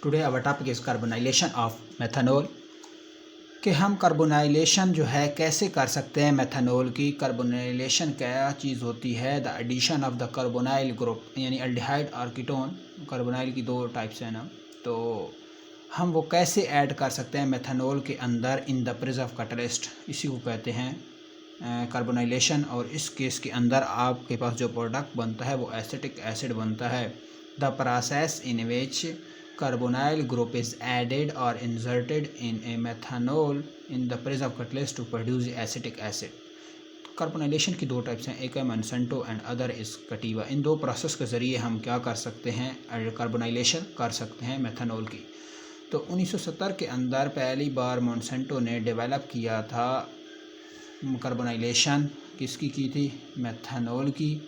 Today our topic is carbonylation of methanol कि हम carbonylation जो है कैसे कर सकते हैं मेथनॉल की। कार्बोनाइलेशन क्या चीज़ होती है? The addition of the carbonyl group यानी अल्डिहाइड और कीटोन। कार्बोनाइल की दो टाइप्स हैं ना, तो हम वो कैसे ऐड कर सकते हैं मेथनॉल के अंदर in the presence of catalyst, इसी को कहते हैं कार्बोनाइलेशन। और इस केस के अंदर आपके पास जो प्रोडक्ट बनता है वो एसिटिक एसिड बनता है। The process in which carbonyl group is added or inserted in a methanol in the presence of catalyst to produce acetic acid। Carbonylation की दो टाइप्स हैं, एक है मोनसेंटो एंड अदर इज़ कटीवा। इन दो प्रोसेस के ज़रिए हम क्या कर सकते हैं, कार्बोनाइलेशन कर सकते हैं मेथनॉल की। तो 1970 के अंदर पहली बार मोनसेंटो ने डेवलप किया था कार्बोनाइलेशन। किसकी की थी? मेथनॉल की।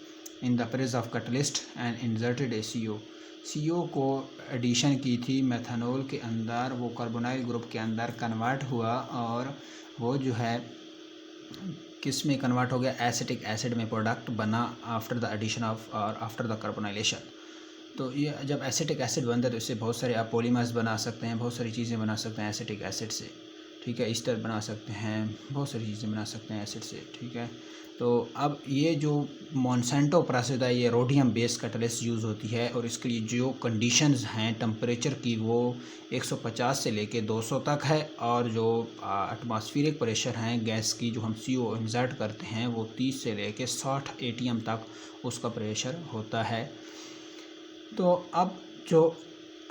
In the presence of catalyst and inserted CO को एडिशन की थी मेथनॉल के अंदर, वो कार्बोनाइल ग्रुप के अंदर कन्वर्ट हुआ और वो जो है किस में कन्वर्ट हो गया? एसिटिक एसिड में प्रोडक्ट बना आफ्टर द एडिशन ऑफ और आफ्टर द कार्बोनाइलेशन। तो ये जब एसिटिक एसिड बनता है तो इससे बहुत सारे आप पॉलीमर्स बना सकते हैं, बहुत सारी चीज़ें बना सकते हैं एसिटिक एसिड से, ठीक है। ईस्टर बना सकते हैं, बहुत सारी चीज़ें बना सकते हैं एसिड से, ठीक है। तो अब ये जो मोनसेंटो प्रोसेस है ये रोडियम बेस्ड कैटलिस्ट यूज़ होती है और इसके लिए जो कंडीशंस हैं टेम्परेचर की वो 150 से लेके 200 तक है, और जो एटमॉस्फेरिक प्रेशर हैं गैस की जो हम CO इंसर्ट करते हैं वो 30 से लेके 60 ATM तक उसका प्रेशर होता है। तो अब जो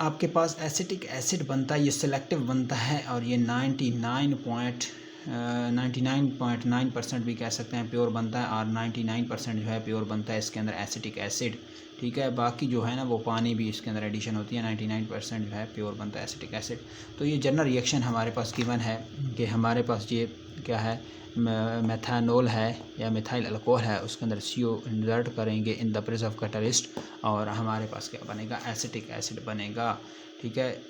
आपके पास एसिटिक एसिड बनता है ये सिलेक्टिव बनता है और ये 99.9% भी कह सकते हैं प्योर बनता है, और 99% जो है प्योर बनता है इसके अंदर एसिटिक एसिड, ठीक है। बाकी जो है ना वो पानी भी इसके अंदर एडिशन होती है, 99% जो है प्योर बनता है एसिटिक एसिड। तो ये जनरल रिएक्शन हमारे पास गिवन है कि हमारे पास ये क्या है, मेथनॉल है या मिथाइल अल्कोहल है, उसके अंदर CO इंसर्ट करेंगे in the presence of catalyst और हमारे पास क्या बनेगा? एसिटिक एसिड बनेगा, ठीक है।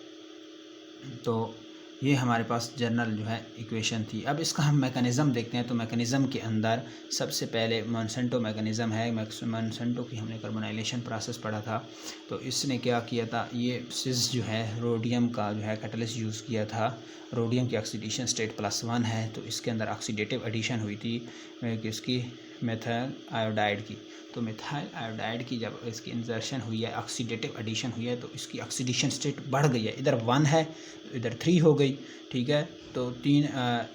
तो ये हमारे पास जनरल जो है इक्वेशन थी। अब इसका हम मैकेनिज़्म देखते हैं। तो मैकेनिज़्म के अंदर सबसे पहले मोनसेंटो मैकेनिज़्म है। मोनसेंटो की हमने कार्बोनाइलेशन प्रोसेस पढ़ा था। तो इसने क्या किया था, ये सिस जो है रोडियम का जो है कैटलिस्ट यूज़ किया था। रोडियम की ऑक्सीडेशन स्टेट +1 है, तो इसके अंदर ऑक्सीडेटिव एडिशन हुई थी किसकी? मिथाइल आयोडाइड की। तो मिथाइल आयोडाइड की जब इसकी इंसर्शन हुई है, ऑक्सीडेटिव एडिशन हुई है, तो इसकी ऑक्सीडेशन स्टेट बढ़ गई है। इधर 1 है तो इधर 3 हो गई, ठीक है। तो 3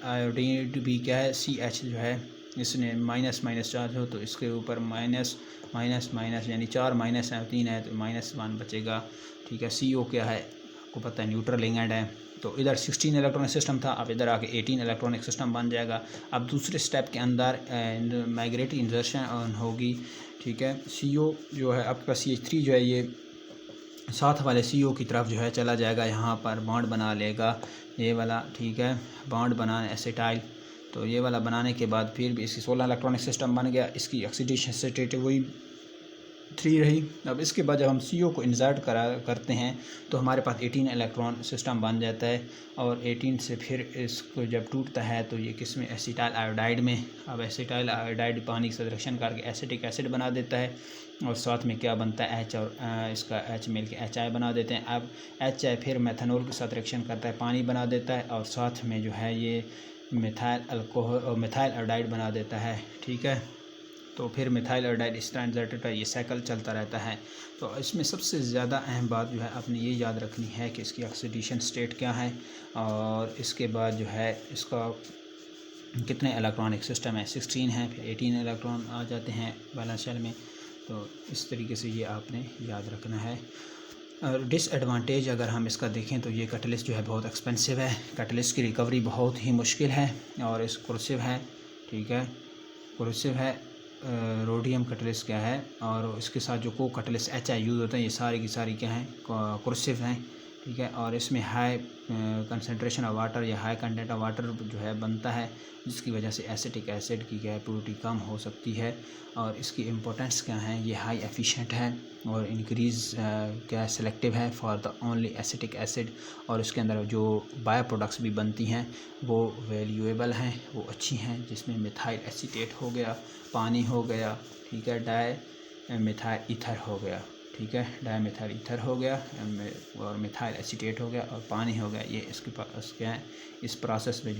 आयोडीन भी क्या है, CH जो है इसने माइनस माइनस चार्ज हो तो इसके ऊपर माइनस माइनस माइनस यानी 4 माइनस है, 3 है तो -1 बचेगा, ठीक है। CO क्या है आपको पता है न्यूट्रल लिगेंड है। तो इधर 16 इलेक्ट्रॉनिक सिस्टम था, अब इधर आके 18 इलेक्ट्रॉनिक सिस्टम बन जाएगा। अब दूसरे स्टेप के अंदर माइग्रेटरी इंसर्शन होगी, ठीक है। CO जो है आपके पास CH3 जो है ये साथ वाले CO की तरफ जो है चला जाएगा, यहाँ पर बॉन्ड बना लेगा ये वाला, ठीक है। बॉन्ड बना एसिटाइल, तो ये वाला बनाने के बाद फिर भी इसकी 16 इलेक्ट्रॉनिक सिस्टम बन गया। इसकी ऑक्सीडेशन स्टेट वही 3 रही। अब इसके बाद जब हम CO को इंसर्ट करते हैं तो हमारे पास 18 इलेक्ट्रॉन सिस्टम बन जाता है, और 18 से फिर इसको जब टूटता है तो ये किस में? एसिटाइल आयोडाइड में। अब एसिटाइल आयोडाइड पानी से रिएक्शन करके एसिटिक एसिड बना देता है, और साथ में क्या बनता है? H और इसका H मिल के HI बना देते हैं। अब HI फिर मेथनॉल के साथ रिएक्शन करता है, पानी बना देता है, और साथ में जो है ये मिथाइल अल्कोहल और मिथाइल आयोडाइड बना देता है, ठीक है। तो फिर मिथाइल आयोडाइड इस तरह इंसर्टेड है, ये साइकिल चलता रहता है। तो इसमें सबसे ज़्यादा अहम बात जो है आपने ये याद रखनी है कि इसकी ऑक्सीडेशन स्टेट क्या है, और इसके बाद जो है इसका कितने इलेक्ट्रॉनिक सिस्टम है, 16 है, फिर 18 इलेक्ट्रॉन आ जाते हैं बैलेंस शेल में। तो इस तरीके से ये आपने याद रखना है। और डिसएडवांटेज अगर हम इसका देखें तो ये कैटलिस्ट जो है बहुत एक्सपेंसिव है, कैटलिस्ट की रिकवरी बहुत ही मुश्किल है, और इस कुर्सिव है, ठीक है। कुर्सिव है रोडियम कैटलिस्ट क्या है, और इसके साथ जो को कैटलिस्ट HI यूज़ होते हैं ये सारी की सारी क्या हैं? कुर्सिव हैं, ठीक है। और इसमें हाई कंसंट्रेशन ऑफ वाटर या हाई कंटेंट ऑफ वाटर जो है बनता है, जिसकी वजह से एसिटिक एसिड की क्या है प्योरिटी कम हो सकती है। और इसकी इम्पोर्टेंस क्या है? ये हाई एफिशिएंट है और इंक्रीज़ क्या है? सिलेक्टिव है for the only acetic acid. और इसके अंदर जो बायो प्रोडक्ट्स भी बनती हैं वो वैल्यूएबल हैं, वो अच्छी हैं, जिसमें मिथाइल एसीटेट हो गया, पानी हो गया, ठीक है, डाई मिथाइल ईथर हो गया, ठीक है, डायमिथाइल ईथर हो गया और मिथाइल एसीटेट हो गया और पानी हो गया। ये इसके पास क्या है, इस प्रोसेस में